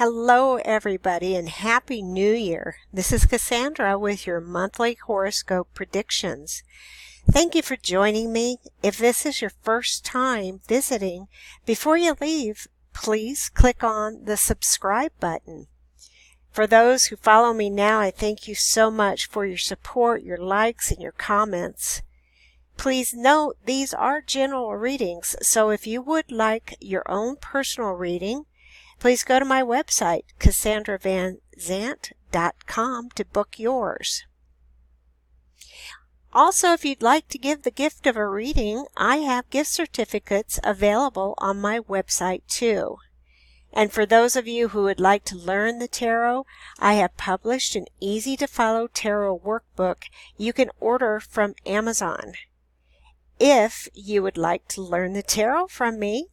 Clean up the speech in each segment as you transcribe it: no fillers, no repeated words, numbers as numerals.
Hello, everybody, and Happy New Year. This is Cassandra with your monthly horoscope predictions. Thank you for joining me. If this is your first time visiting, before you leave, please click on the subscribe button. For those who follow me now, I thank you so much for your support, your likes, and your comments. Please note these are general readings, so if you would like your own personal reading, please go to my website, CassandraVanZant.com, to book yours. Also, if you'd like to give the gift of a reading, I have gift certificates available on my website too. And for those of you who would like to learn the tarot, I have published an easy-to-follow tarot workbook you can order from Amazon. If you would like to learn the tarot from me,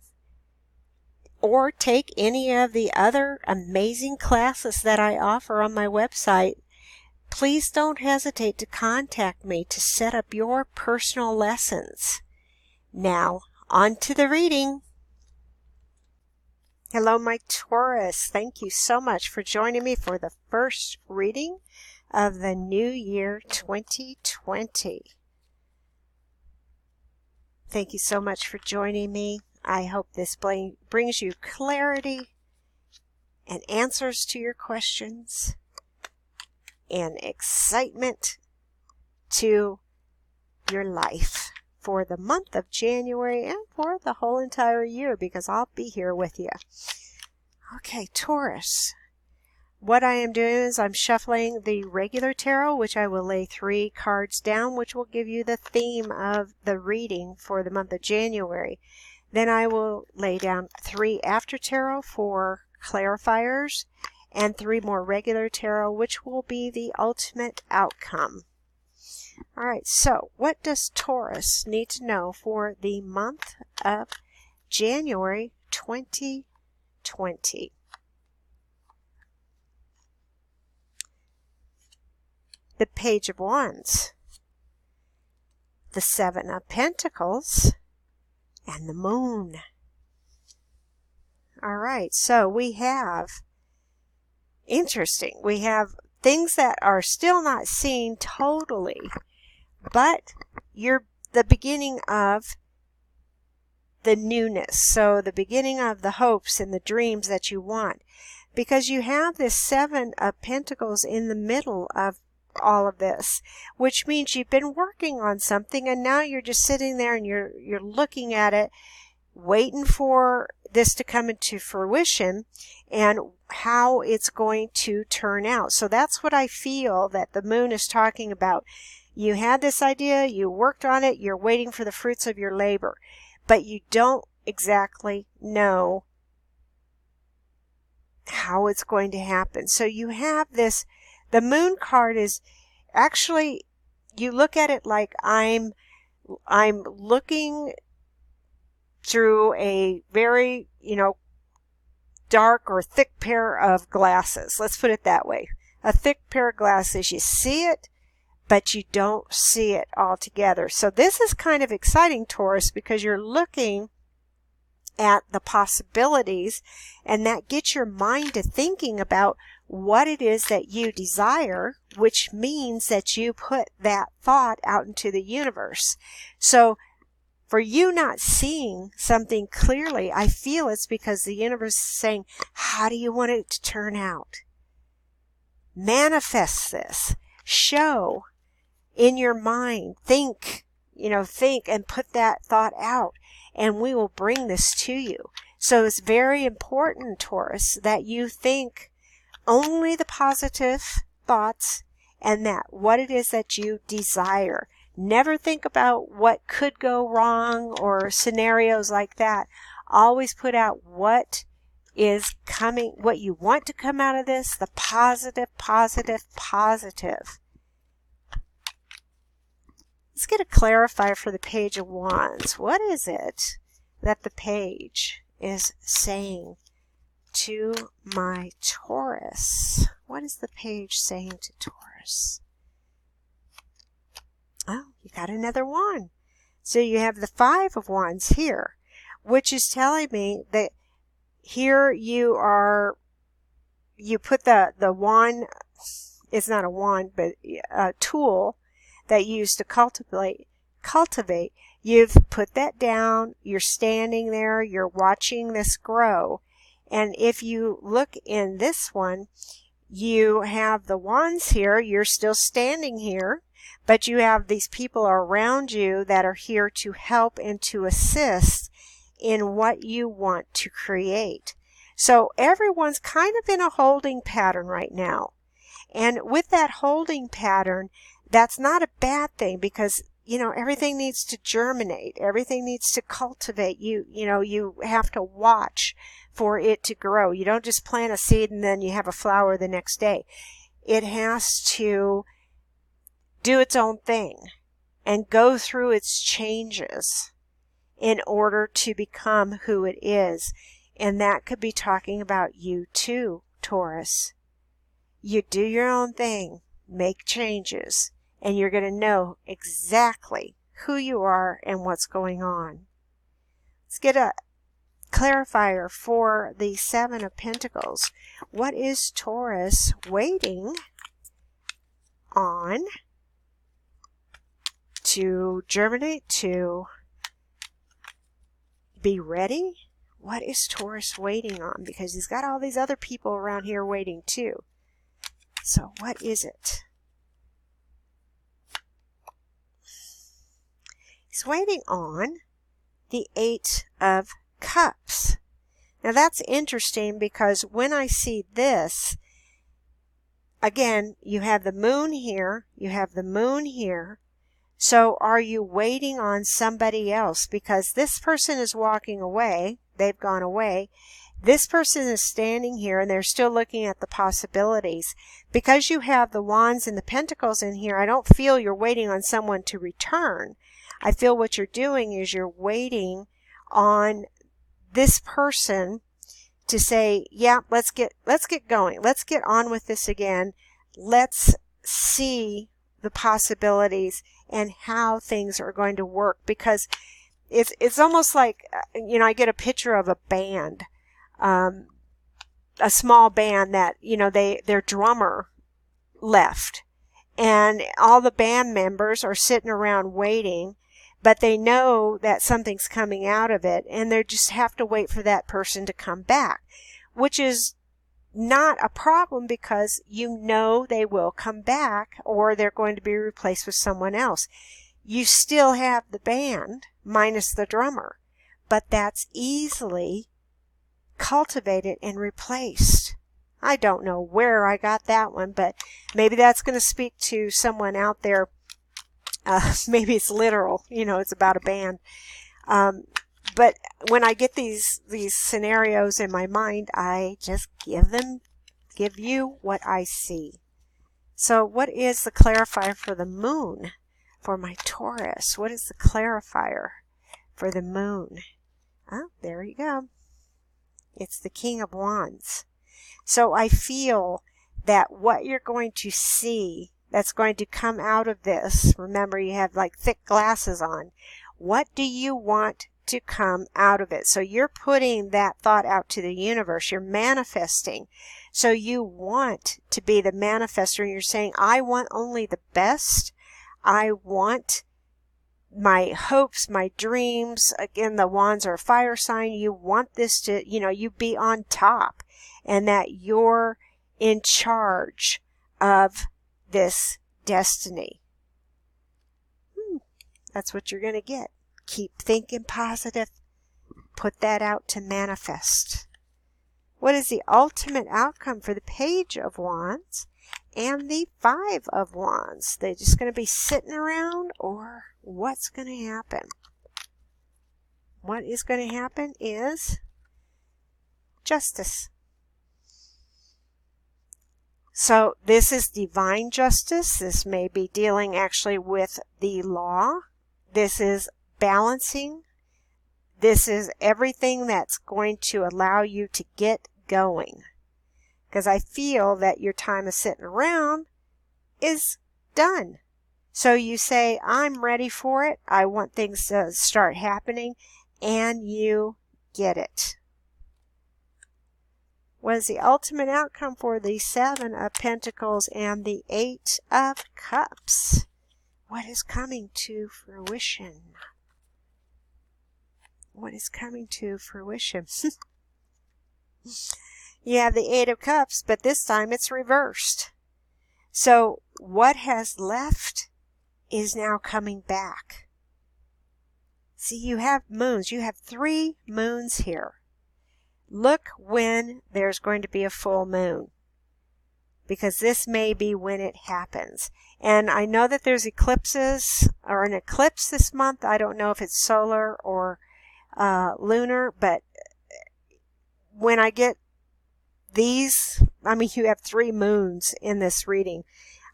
or take any of the other amazing classes that I offer on my website, please don't hesitate to contact me to set up your personal lessons. Now, on to the reading. Hello, my Taurus. Thank you so much for joining me for the first reading of the new year 2020. Thank you so much for joining me. I hope this brings you clarity and answers to your questions and excitement to your life for the month of January and for the whole entire year, because I'll be here with you. Okay, Taurus. What I am doing is I'm shuffling the regular tarot, which I will lay 3 cards down, which will give you the theme of the reading for the month of January. Then I will lay down 3 after tarot for clarifiers and 3 more regular tarot, which will be the ultimate outcome. All right, so what does Taurus need to know for the month of January 2020? The Page of Wands, the 7 of Pentacles, and the Moon. All right, so we have things that are still not seen totally, but you're the beginning of the newness. So the beginning of the hopes and the dreams that you want, because you have this 7 of Pentacles in the middle of all of this, which means you've been working on something and now you're just sitting there and you're looking at it, waiting for this to come into fruition and how it's going to turn out. So that's what I feel that the Moon is talking about. You had this idea, you worked on it, you're waiting for the fruits of your labor, but you don't exactly know how it's going to happen. So you have this. The Moon card is actually, you look at it like I'm looking through a very, dark or thick pair of glasses. Let's put it that way. A thick pair of glasses. You see it, but you don't see it all together. So this is kind of exciting, Taurus, because you're looking at the possibilities, and that gets your mind to thinking about what it is that you desire, which means that you put that thought out into the universe. So for you not seeing something clearly, I feel it's because the universe is saying, how do you want it to turn out? Manifest this. Show in your mind. Think and put that thought out, and we will bring this to you. So it's very important, Taurus, that you think only the positive thoughts and that what it is that you desire. Never think about what could go wrong or scenarios like that. Always put out what is coming, what you want to come out of this, the positive, positive, positive. Let's get a clarifier for the Page of Wands. What is it that the page is saying to my Taurus? What is the page saying to Taurus? Oh, you got another one. So you have the 5 of Wands here, which is telling me that here you are you put the wand, it's not a wand, but a tool that you use to cultivate, you've put that down, you're standing there, you're watching this grow. And if you look in this one, you have the wands here, you're still standing here, but you have these people around you that are here to help and to assist in what you want to create. So everyone's kind of in a holding pattern right now. And with that holding pattern, that's not a bad thing, because everything needs to germinate. Everything needs to cultivate. You have to watch for it to grow. You don't just plant a seed and then you have a flower the next day. It has to do its own thing and go through its changes in order to become who it is. And that could be talking about you too, Taurus. You do your own thing, make changes, and you're going to know exactly who you are and what's going on. Let's get a clarifier for the Seven of Pentacles. What is Taurus waiting on to germinate, to be ready? What is Taurus waiting on? Because he's got all these other people around here waiting too. So what is it? He's waiting on the Eight of Cups. Now that's interesting, because when I see this, again, you have the moon here, you have the moon here. So are you waiting on somebody else? Because this person is walking away, they've gone away. This person is standing here and they're still looking at the possibilities. Because you have the Wands and the Pentacles in here, I don't feel you're waiting on someone to return. I feel what you're doing is you're waiting on this person to say, yeah, let's get going. Let's get on with this again. Let's see the possibilities and how things are going to work. Because it's almost like, I get a picture of a band. A small band that, their drummer left, and all the band members are sitting around waiting, but they know that something's coming out of it, and they just have to wait for that person to come back, which is not a problem, because they will come back, or they're going to be replaced with someone else. You still have the band minus the drummer, but that's easily cultivated and replaced. I don't know where I got that one, but maybe that's going to speak to someone out there. Maybe it's literal, it's about a band. But when I get these scenarios in my mind, I just give you what I see. So what is the clarifier for the moon for my Taurus? What is the clarifier for the moon? Oh, there you go. It's the King of Wands. So I feel that what you're going to see that's going to come out of this, remember you have like thick glasses on, what do you want to come out of it? So you're putting that thought out to the universe. You're manifesting. So you want to be the manifester, and you're saying, I want only the best. I want my hopes, my dreams. Again, the Wands are a fire sign. You want this to, you be on top, and that you're in charge of this destiny. That's what you're going to get. Keep thinking positive. Put that out to manifest. What is the ultimate outcome for the Page of Wands and the Five of Wands? They're just going to be sitting around, or what's going to happen? What is going to happen is justice. So this is divine justice. This may be dealing actually with the law. This is balancing. This is everything that's going to allow you to get going. Because I feel that your time of sitting around is done. So you say, I'm ready for it. I want things to start happening. And you get it. What is the ultimate outcome for the Seven of Pentacles and the Eight of Cups? What is coming to fruition? What is coming to fruition? You have the Eight of Cups, but this time it's reversed. So what has left is now coming back. See, you have moons. You have 3 moons here. Look when there's going to be a full moon, because this may be when it happens. And I know that there's eclipses, or an eclipse this month. I don't know if it's solar or lunar, but when I get these, I mean, you have 3 moons in this reading.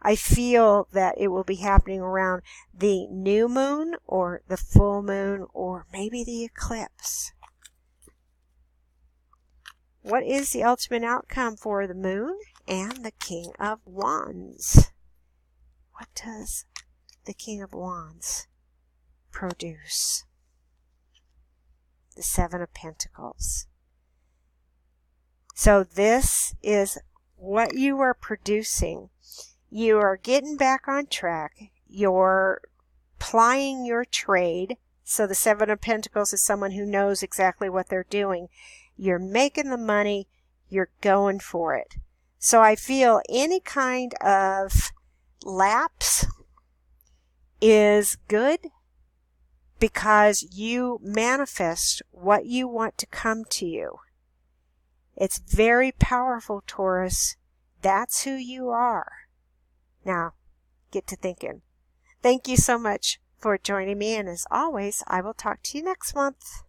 I feel that it will be happening around the new moon or the full moon or maybe the eclipse. What is the ultimate outcome for the moon and the King of Wands? What does the King of Wands produce? The Seven of Pentacles. So this is what you are producing. You are getting back on track. You're plying your trade. So the Seven of Pentacles is someone who knows exactly what they're doing. You're making the money. You're going for it. So I feel any kind of lapse is good because you manifest what you want to come to you. It's very powerful, Taurus. That's who you are. Now, get to thinking. Thank you so much for joining me, and as always, I will talk to you next month.